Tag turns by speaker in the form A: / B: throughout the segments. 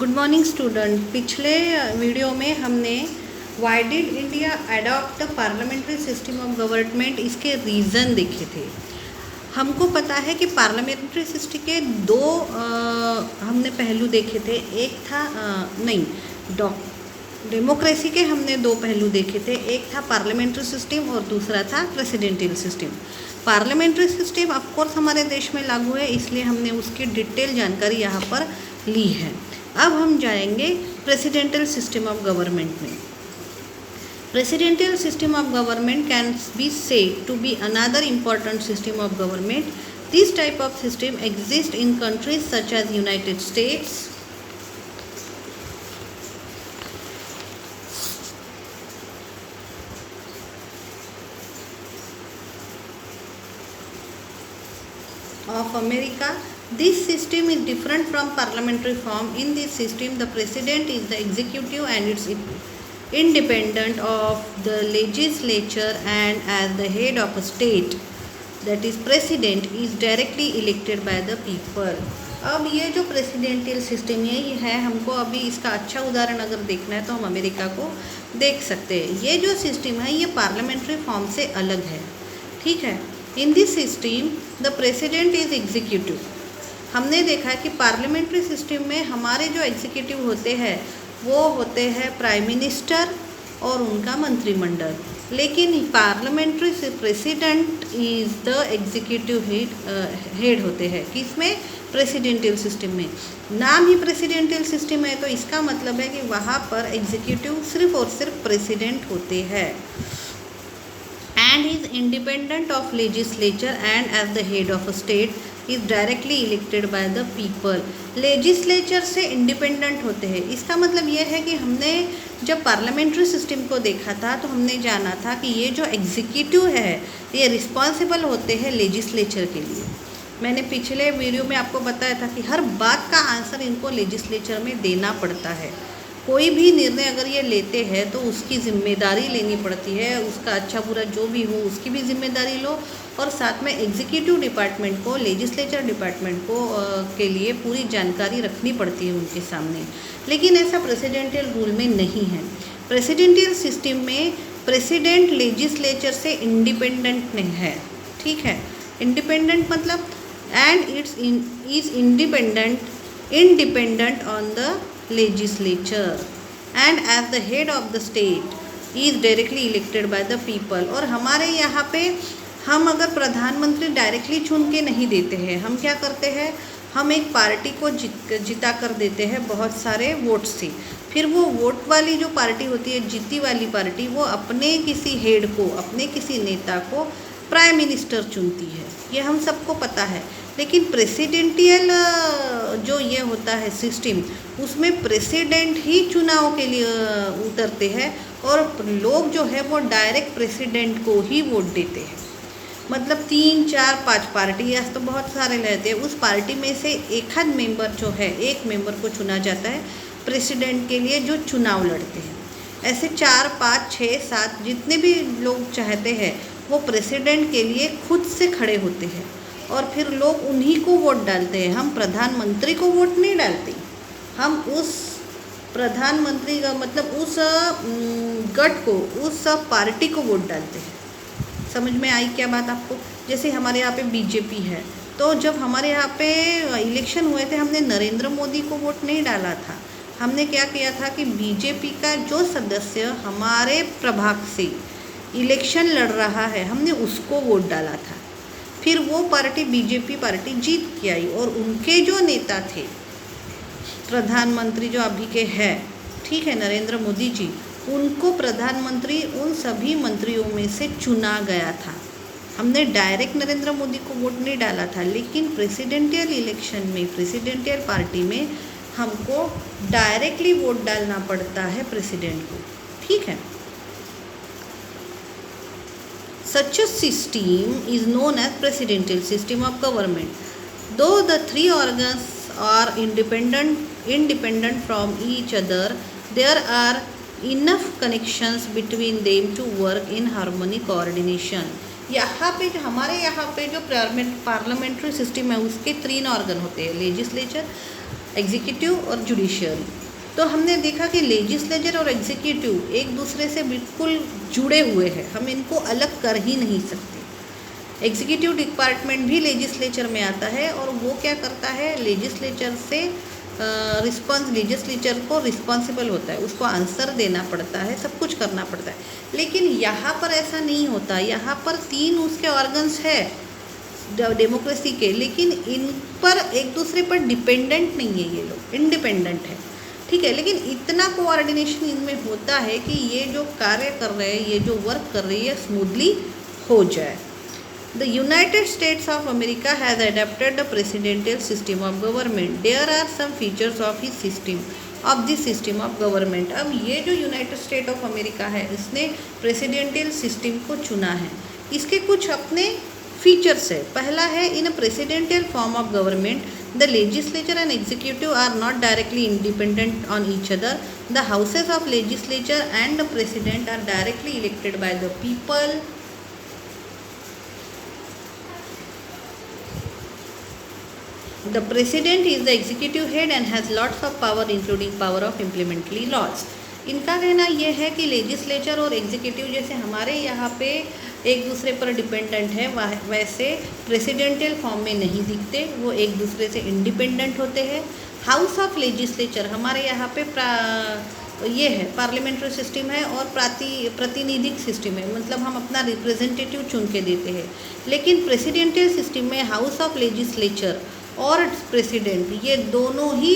A: Good morning student. पिछले video में हमने why did India adopt the parliamentary system of government इसके reason देखे थे। हमको पता है कि पार्लियामेंट्री सिस्टम के दो हमने पहलू देखे थे। एक था डेमोक्रेसी के हमने दो पहलू देखे थे। एक था पार्लियामेंट्री सिस्टम और दूसरा था presidential system. Parliamentary system of course हमारे देश में लागू है, इसलिए हमने उसकी डिटेल जानकारी यहाँ पर ली है। अब हम जाएंगे प्रेसिडेंशियल सिस्टम ऑफ गवर्नमेंट में। Presidential system of government can be said to be another important system of government. This type of system exist in countries such as United States, of America. This system is different from parliamentary form. In this system, the president is the executive and it's independent of the legislature, and as the head of a state, that is president, is directly elected by the people. अब ये जो presidential system है हमको अभी इसका अच्छा उदाहरण अगर देखना है तो हम अमेरिका को देख सकते हैं। ये जो सिस्टम है ये पार्लियामेंट्री फॉर्म से अलग है, ठीक है। In this system the president is executive. हमने देखा है कि पार्लियामेंट्री सिस्टम में हमारे जो एग्जीक्यूटिव होते हैं वो होते हैं प्राइम मिनिस्टर और उनका मंत्रिमंडल, लेकिन parliamentary president is the executive head होते हैं। किसमें? प्रेसिडेंशियल सिस्टम में। नाम ही प्रेसिडेंशियल सिस्टम है तो इसका मतलब है कि वहाँ पर एग्जीक्यूटिव सिर्फ और सिर्फ प्रेसिडेंट होते हैं। And is independent of legislature and as the head of a state is directly elected by the people. legislature से independent होते हैं। इसका मतलब ये है कि हमने जब पार्लियामेंट्री सिस्टम को देखा था तो हमने जाना था कि ये जो एग्जीक्यूटिव है ये रिस्पॉन्सिबल होते हैं लेजिस्लेचर के लिए। मैंने पिछले वीडियो में आपको बताया था कि हर बात का आंसर इनको लेजिस्लेचर में देना पड़ता है। कोई भी निर्णय अगर ये लेते हैं तो उसकी जिम्मेदारी लेनी पड़ती है, उसका अच्छा बुरा जो भी हो उसकी भी जिम्मेदारी लो, और साथ में एग्जीक्यूटिव डिपार्टमेंट को, लेजिस्लेचर डिपार्टमेंट को के लिए पूरी जानकारी रखनी पड़ती है उनके सामने। लेकिन ऐसा प्रेसिडेंशियल रूल में नहीं है। प्रेसिडेंशियल सिस्टम में प्रेसिडेंट लेजिस्लेचर से इंडिपेंडेंट नहीं है, ठीक है। इंडिपेंडेंट मतलब and it's is independent on the legislature and as the head of the state is directly elected by the people. और हमारे यहाँ पे हम अगर प्रधानमंत्री डायरेक्टली चुन के नहीं देते हैं, हम क्या करते हैं, हम एक पार्टी को जिता कर देते हैं बहुत सारे वोट से। फिर वो वोट वाली जो पार्टी होती है, जीती वाली पार्टी, वो अपने किसी हेड को, अपने किसी नेता को प्राइम मिनिस्टर चुनती है। ये हम सबको पता है। लेकिन प्रेसिडेंटियल जो ये होता है सिस्टम, उसमें प्रेसिडेंट ही चुनाव के लिए उतरते हैं और लोग जो है वो डायरेक्ट प्रेसिडेंट को ही वोट देते हैं। मतलब 3, 4, 5 पार्टी या तो बहुत सारे रहते हैं, उस पार्टी में से एक आध मेंबर जो है, एक मेंबर को चुना जाता है प्रेसिडेंट के लिए जो चुनाव लड़ते हैं। ऐसे 4, 5, 6, 7 जितने भी लोग चाहते हैं वो प्रेसिडेंट के लिए खुद से खड़े होते हैं और फिर लोग उन्हीं को वोट डालते हैं। हम प्रधानमंत्री को वोट नहीं डालते, हम उस प्रधानमंत्री का मतलब उस गठ को, उस पार्टी को वोट डालते हैं। समझ में आई क्या बात आपको? जैसे हमारे यहाँ पे बीजेपी है, तो जब हमारे यहाँ पे इलेक्शन हुए थे हमने नरेंद्र मोदी को वोट नहीं डाला था। हमने क्या किया था कि बीजेपी का जो सदस्य हमारे प्रभाग से इलेक्शन लड़ रहा है हमने उसको वोट डाला था। फिर वो पार्टी, बीजेपी पार्टी जीत के आई और उनके जो नेता थे, प्रधानमंत्री जो अभी के हैं, ठीक है, नरेंद्र मोदी जी, उनको प्रधानमंत्री उन सभी मंत्रियों में से चुना गया था। हमने डायरेक्ट नरेंद्र मोदी को वोट नहीं डाला था, लेकिन प्रेसिडेंशियल इलेक्शन में, प्रेसिडेंशियल पार्टी में हमको डायरेक्टली वोट डालना पड़ता है प्रेसिडेंट को, ठीक है। Such a system is known as presidential system of government. Though the three organs are independent from each other, there are enough connections between them to work in harmony coordination. यहाँ पे जो हमारे यहाँ पे जो पार्लियामेंट्री सिस्टम है उसके 3 organ होते हैं, लेजिस्लेचर, एग्जीक्यूटिव और जुडिशियरी। तो हमने देखा कि लेजिस्लेचर और एग्जीक्यूटिव एक दूसरे से बिल्कुल जुड़े हुए हैं, हम इनको अलग कर ही नहीं सकते। एग्जीक्यूटिव डिपार्टमेंट भी लेजिस्लेचर में आता है और वो क्या करता है, लेजिस्लेचर से लेजिस्लेचर को रिस्पॉन्सिबल होता है, उसको आंसर देना पड़ता है, सब कुछ करना पड़ता है। लेकिन यहाँ पर ऐसा नहीं होता, यहाँ पर 3 उसके ऑर्गन्स है डेमोक्रेसी के, लेकिन इन पर एक दूसरे पर डिपेंडेंट नहीं है, ये लोग इंडिपेंडेंट है, ठीक है। लेकिन इतना कोऑर्डिनेशन इनमें होता है कि ये जो कार्य कर रहे हैं, ये जो वर्क कर रही है, स्मूथली हो जाए। The United States of America has adopted the presidential system of government. There are some features of his system, of this system of government. अब ये जो यूनाइटेड स्टेट ऑफ अमेरिका है, इसने प्रेसिडेंशियल सिस्टम को चुना है। इसके कुछ अपने फीचर्स है। पहला है, in a presidential form of government the legislature and executive are not directly independent on each other. The houses of legislature and the president are directly elected by the people. The president is the executive head and has lots of power including power of implementing laws. इनका कहना यह है कि legislature और executive जैसे हमारे यहाँ पे एक दूसरे पर डिपेंडेंट है, वैसे प्रेसिडेंशियल फॉर्म में नहीं दिखते, वो एक दूसरे से इंडिपेंडेंट होते हैं। हाउस ऑफ लेजिस्लेचर हमारे यहाँ पे ये है पार्लियामेंट्री सिस्टम है और प्रतिनिधिक सिस्टम है, मतलब हम अपना रिप्रेजेंटेटिव चुन के देते हैं। लेकिन प्रेसिडेंशियल सिस्टम में हाउस ऑफ लेजिस्लेचर और प्रेसिडेंट ये दोनों ही,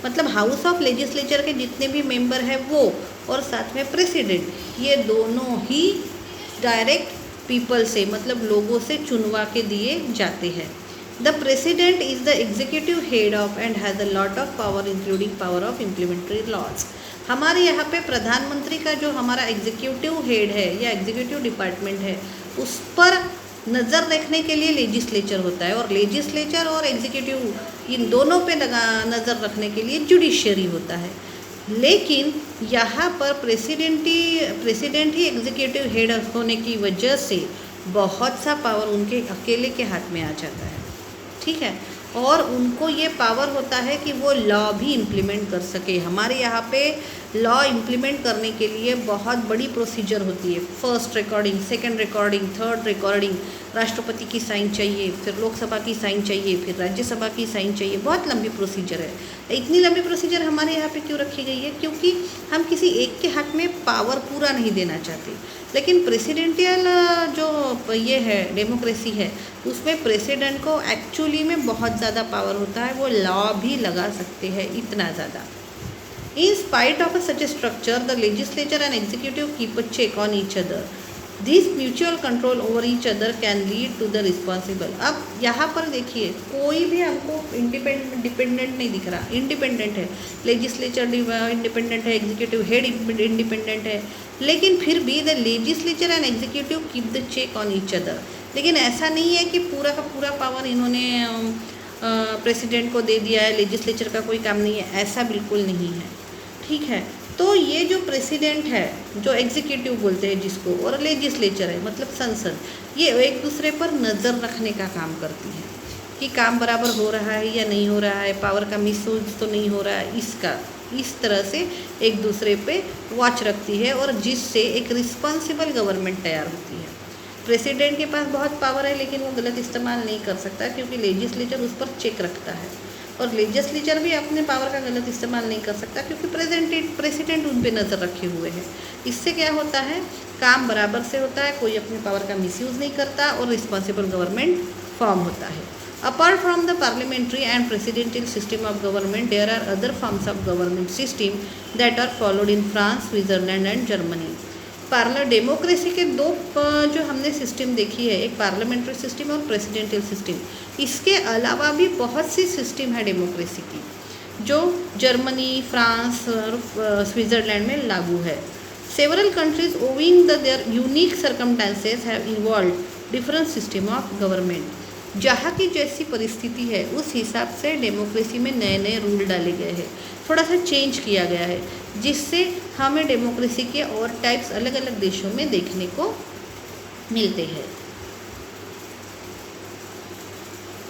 A: मतलब हाउस ऑफ लेजिस्लेचर के जितने भी मेंबर हैं वो और साथ में प्रेसिडेंट, ये दोनों ही डायरेक्ट पीपल से, मतलब लोगों से चुनवा के दिए जाते हैं। The president is the executive head of and has a lot of power including power of implementary laws. हमारे यहाँ पे प्रधानमंत्री का जो हमारा एग्जीक्यूटिव हेड है या एग्जीक्यूटिव डिपार्टमेंट है, उस पर नज़र रखने के लिए लेजिस्लेचर होता है, और लेजिस्लेचर और एग्जीक्यूटिव इन दोनों पे नज़र रखने के लिए जुडिशियरी होता है। लेकिन यहाँ पर प्रेसिडेंट ही एग्जीक्यूटिव हेड होने की वजह से बहुत सा पावर उनके अकेले के हाथ में आ जाता है, ठीक है। और उनको ये पावर होता है कि वो लॉ भी इम्प्लीमेंट कर सके। हमारे यहाँ पे लॉ इम्प्लीमेंट करने के लिए बहुत बड़ी प्रोसीजर होती है। First recording, second recording, third recording, राष्ट्रपति की साइन चाहिए, फिर लोकसभा की साइन चाहिए, फिर राज्यसभा की साइन चाहिए, बहुत लंबी प्रोसीजर है। इतनी लंबी प्रोसीजर हमारे यहाँ पे क्यों रखी गई है? क्योंकि हम किसी एक के हाथ में पावर पूरा नहीं देना चाहते। लेकिन प्रेसिडेंशियल जो ये है डेमोक्रेसी है, उसमें प्रेसिडेंट को एक्चुअली में बहुत ज़्यादा पावर होता है, वो लॉ भी लगा सकते हैं, इतना ज़्यादा। In spite of such a structure, the legislature and executive keep a check on each other. This mutual control over each other can lead to the responsible. अब यहाँ पर देखिए, कोई भी हमको डिपेंडेंट नहीं दिख रहा, इंडिपेंडेंट है, लेजिस्लेचर इंडिपेंडेंट है, एग्जीक्यूटिव हेड इंडिपेंडेंट है, लेकिन फिर भी the legislature and executive keep the check on each other. लेकिन ऐसा नहीं है कि पूरा का पूरा पावर इन्होंने प्रेसिडेंट को दे दिया है, लेजिस्लेचर का कोई काम नहीं है, ऐसा बिल्कुल नहीं है, ठीक है। तो ये जो प्रेसिडेंट है, जो एग्जीक्यूटिव बोलते हैं जिसको, और लेजिस्लेचर है मतलब संसद, ये एक दूसरे पर नज़र रखने का काम करती है कि काम बराबर हो रहा है या नहीं हो रहा है, पावर का मिसयूज तो नहीं हो रहा है, इसका इस तरह से एक दूसरे पे वॉच रखती है, और जिससे एक रिस्पॉन्सिबल गवर्नमेंट तैयार होती है। प्रेसिडेंट के पास बहुत पावर है, लेकिन वो गलत इस्तेमाल नहीं कर सकता क्योंकि लेजिस्लेचर उस पर चेक रखता है, और लेजिस्लेचर भी अपने पावर का गलत इस्तेमाल नहीं कर सकता क्योंकि प्रेसिडेंट उन पे नज़र रखे हुए हैं। इससे क्या होता है, काम बराबर से होता है, कोई अपने पावर का मिसयूज़ नहीं करता, और रिस्पॉन्सिबल गवर्नमेंट फॉर्म होता है। Apart from the parliamentary and presidential system of government, there are other forms of government system that are followed in France, Switzerland and Germany. Democracy के दो जो हमने सिस्टम देखी है, एक पार्लियामेंट्री सिस्टम और प्रेसिडेंशियल सिस्टम। इसके अलावा भी बहुत सी सिस्टम है डेमोक्रेसी की जो जर्मनी, फ्रांस और स्विट्ज़रलैंड में लागू है। Several countries owing there unique circumstances have evolve different system of government. जहाँ की जैसी परिस्थिति है उस हिसाब से डेमोक्रेसी में नए नए रूल डाले गए हैं, थोड़ा सा चेंज किया गया है, जिससे हमें डेमोक्रेसी के और टाइप्स अलग अलग देशों में देखने को मिलते हैं।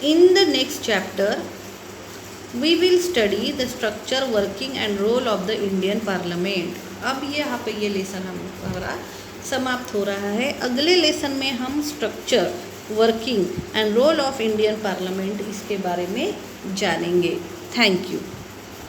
A: In the next chapter we will study the structure, working and role of the Indian parliament. अब ये यहाँ पे ये लेसन हमारा समाप्त हो रहा है। अगले लेसन में हम structure, working and role of Indian parliament इसके बारे में जानेंगे। Thank you.